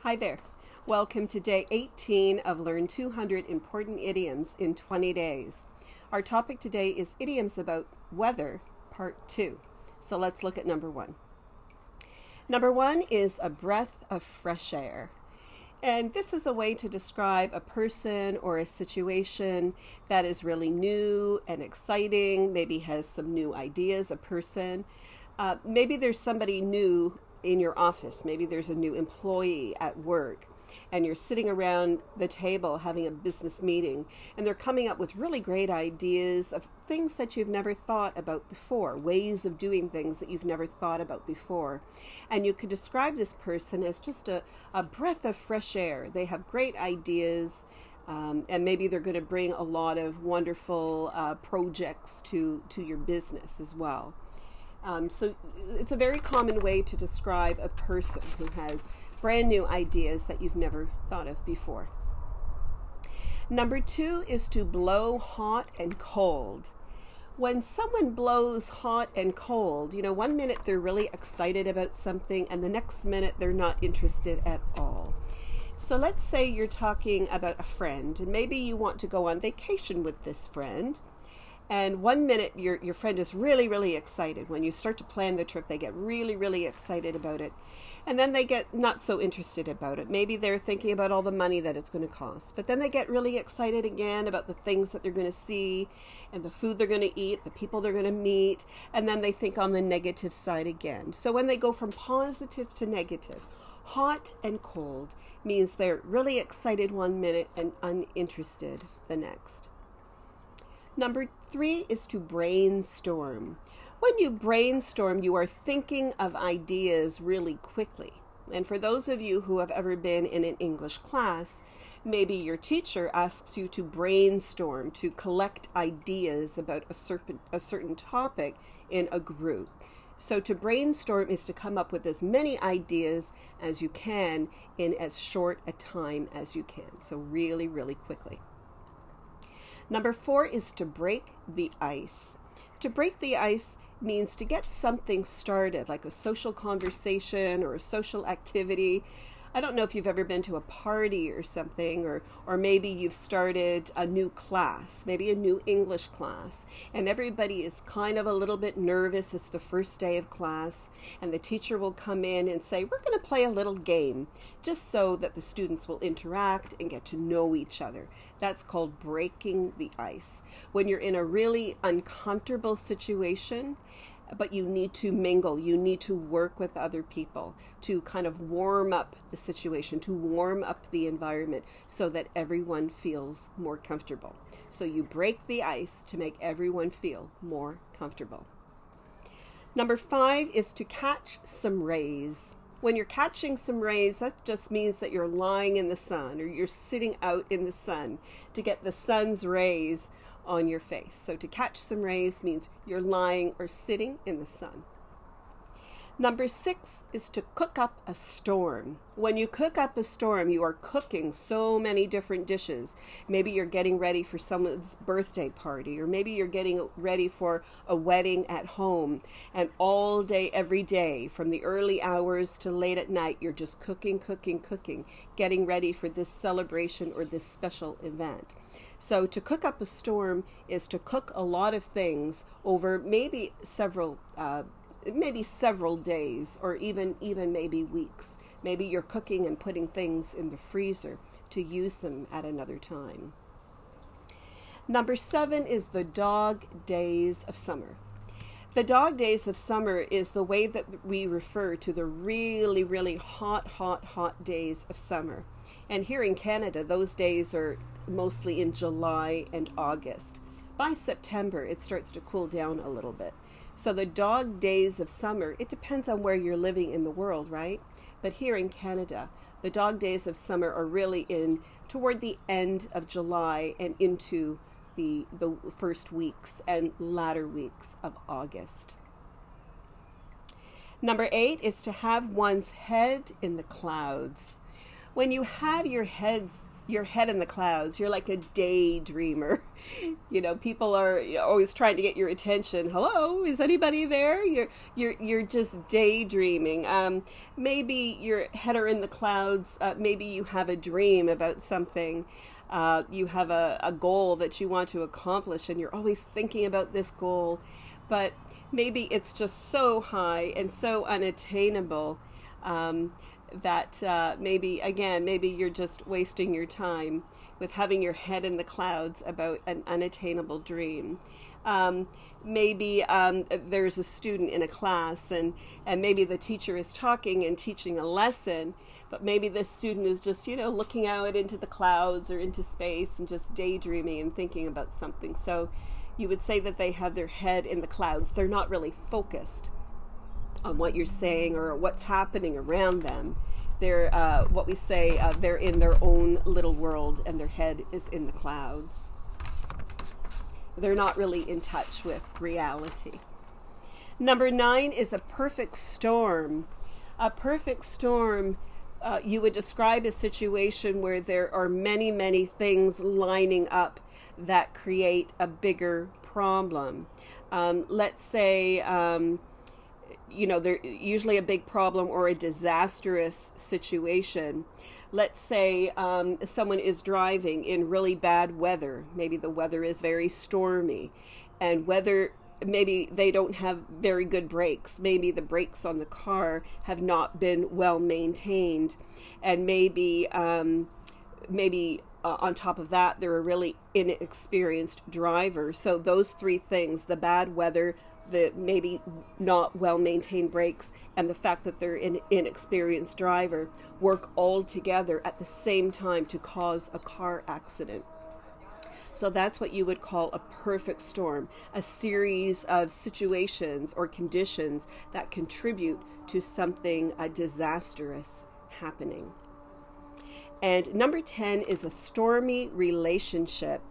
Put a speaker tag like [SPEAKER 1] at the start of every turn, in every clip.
[SPEAKER 1] Hi there. Welcome to day 18 of Learn 200 Important Idioms in 20 Days. Our topic today is idioms about weather, part 2. So let's look at number 1. Number 1 is a breath of fresh air. And this is a way to describe a person or a situation that is really new and exciting, maybe has some new ideas, a person. Maybe there's somebody new in your office. Maybe there's a new employee at work and you're sitting around the table having a business meeting and they're coming up with really great ideas of things that you've never thought about before, ways of doing things that you've never thought about before. And you could describe this person as just a breath of fresh air. They have great ideas. And maybe they're going to bring a lot of wonderful projects to your business as well. So it's a very common way to describe a person who has brand new ideas that you've never thought of before. Number 2 is to blow hot and cold. When someone blows hot and cold, 1 minute they're really excited about something and the next minute they're not interested at all. So let's say you're talking about a friend and maybe you want to go on vacation with this friend. And 1 minute your friend is really, really excited. When you start to plan the trip, they get really, really excited about it. And then they get not so interested about it. Maybe they're thinking about all the money that it's going to cost. But then they get really excited again about the things that they're going to see and the food they're going to eat, the people they're going to meet. And then they think on the negative side again. So when they go from positive to negative, hot and cold means they're really excited 1 minute and uninterested the next. Number 3 is to brainstorm. When you brainstorm, you are thinking of ideas really quickly. And for those of you who have ever been in an English class, maybe your teacher asks you to brainstorm, to collect ideas about a certain topic in a group. So to brainstorm is to come up with as many ideas as you can in as short a time as you can. So really, really quickly. Number 4 is to break the ice. To break the ice means to get something started, like a social conversation or a social activity. I don't know if you've ever been to a party or something, or maybe you've started a new class, maybe a new English class, and everybody is kind of a little bit nervous. It's the first day of class, and the teacher will come in and say, we're going to play a little game, just so that the students will interact and get to know each other. That's called breaking the ice. When you're in a really uncomfortable situation, but you need to mingle, you need to work with other people to kind of warm up the situation, to warm up the environment so that everyone feels more comfortable. So you break the ice to make everyone feel more comfortable. Number 5 is to catch some rays. When you're catching some rays, that just means that you're lying in the sun or you're sitting out in the sun to get the sun's rays on your face. So to catch some rays means you're lying or sitting in the sun. Number 6 is to cook up a storm. When you cook up a storm, you are cooking so many different dishes. Maybe you're getting ready for someone's birthday party, or maybe you're getting ready for a wedding at home. And all day, every day, from the early hours to late at night, you're just cooking, getting ready for this celebration or this special event. So to cook up a storm is to cook a lot of things over maybe several days or even maybe weeks. Maybe you're cooking and putting things in the freezer to use them at another time. Number 7 is the dog days of summer. The dog days of summer is the way that we refer to the really, really hot days of summer. And here in Canada, those days are mostly in July and August. By September, it starts to cool down a little bit. So the dog days of summer, it depends on where you're living in the world, right? But here in Canada, the dog days of summer are really toward the end of July and into the first weeks and latter weeks of August. Number 8 is to have one's head in the clouds. When you have your head your head in the clouds. You're like a daydreamer. People are always trying to get your attention. Hello, is anybody there? You're just daydreaming. Maybe your head are in the clouds. Maybe you have a dream about something. You have a goal that you want to accomplish, and you're always thinking about this goal. But maybe it's just so high and so unattainable that maybe you're just wasting your time with having your head in the clouds about an unattainable dream. Maybe there's a student in a class and maybe the teacher is talking and teaching a lesson, but maybe the student is just, looking out into the clouds or into space and just daydreaming and thinking about something. So you would say that they have their head in the clouds. They're not really focused on what you're saying or what's happening around them. They're they're in their own little world and their head is in the clouds. They're not really in touch with reality. Number 9 is a perfect storm. A perfect storm, you would describe a situation where there are many, many things lining up that create a bigger problem. Let's say, there's usually a big problem or a disastrous situation. Let's say someone is driving in really bad weather. Maybe the weather is very stormy, and maybe they don't have very good brakes. Maybe the brakes on the car have not been well maintained, and maybe on top of that, they're a really inexperienced driver. So those three things, the bad weather, the maybe not well-maintained brakes, and the fact that they're an inexperienced driver, work all together at the same time to cause a car accident. So that's what you would call a perfect storm, a series of situations or conditions that contribute to something disastrous happening. And number 10 is a stormy relationship.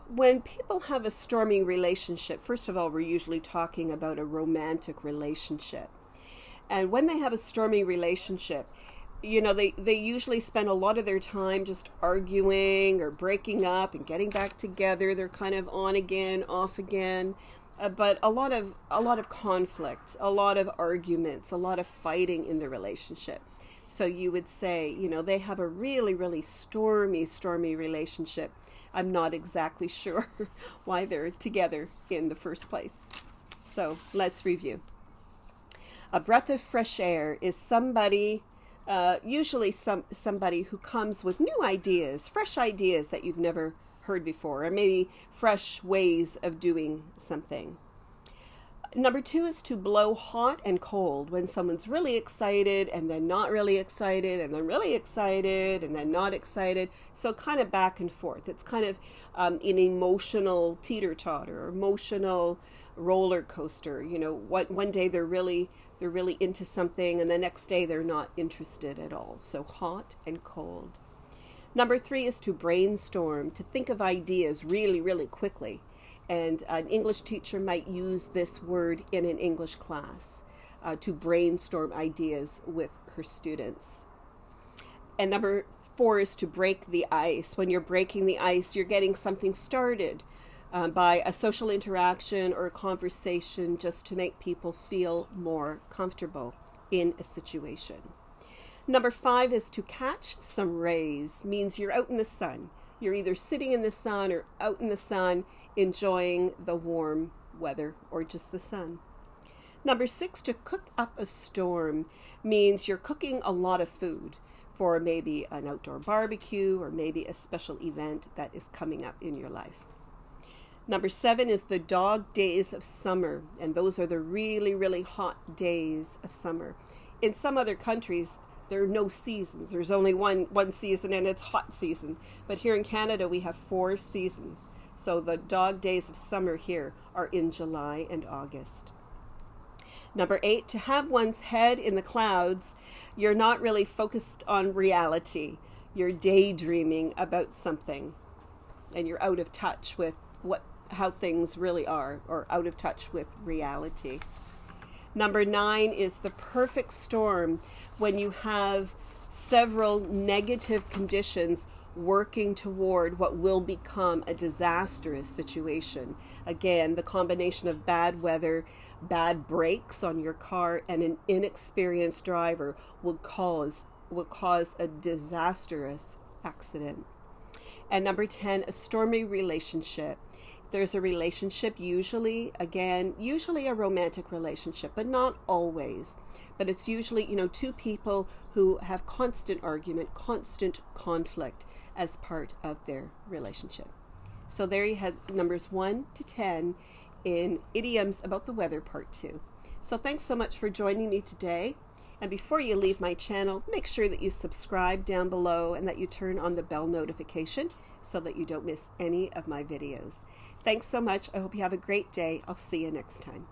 [SPEAKER 1] When people have a stormy relationship, first of all, we're usually talking about a romantic relationship. And when they have a stormy relationship, they usually spend a lot of their time just arguing or breaking up and getting back together. They're kind of on again, off again. But a lot of conflict, a lot of arguments, a lot of fighting in the relationship. So you would say, they have a really, really stormy relationship. I'm not exactly sure why they're together in the first place. So let's review. A breath of fresh air is somebody, usually somebody who comes with new ideas, fresh ideas that you've never heard before, or maybe fresh ways of doing something. Number 2 is to blow hot and cold, when someone's really excited and then not really excited and then really excited and then not excited. So kind of back and forth. It's kind of an emotional teeter-totter or emotional roller coaster. One day they're really into something and the next day they're not interested at all. So hot and cold. Number 3 is to brainstorm, to think of ideas really, really quickly. And an English teacher might use this word in an English class, to brainstorm ideas with her students. And number 4 is to break the ice. When you're breaking the ice, you're getting something started by a social interaction or a conversation just to make people feel more comfortable in a situation. Number 5 is to catch some rays, means you're out in the sun. You're either sitting in the sun or out in the sun enjoying the warm weather or just the sun. Number 6, to cook up a storm, means you're cooking a lot of food for maybe an outdoor barbecue or maybe a special event that is coming up in your life. Number 7 is the dog days of summer, and those are the really, really hot days of summer. In some other countries, there are no seasons. There's only one season, and it's hot season. But here in Canada, we have 4 seasons. So the dog days of summer here are in July and August. Number 8, to have one's head in the clouds, you're not really focused on reality. You're daydreaming about something, and you're out of touch with how things really are, or out of touch with reality. Number 9 is the perfect storm, when you have several negative conditions working toward what will become a disastrous situation. Again, the combination of bad weather, bad brakes on your car, and an inexperienced driver will cause a disastrous accident. And number 10, a stormy relationship. There's a relationship, usually a romantic relationship, but not always. But it's usually, two people who have constant argument, constant conflict as part of their relationship. So there you have numbers 1 to 10 in Idioms About the Weather Part 2. So thanks so much for joining me today. And before you leave my channel, make sure that you subscribe down below and that you turn on the bell notification so that you don't miss any of my videos. Thanks so much. I hope you have a great day. I'll see you next time.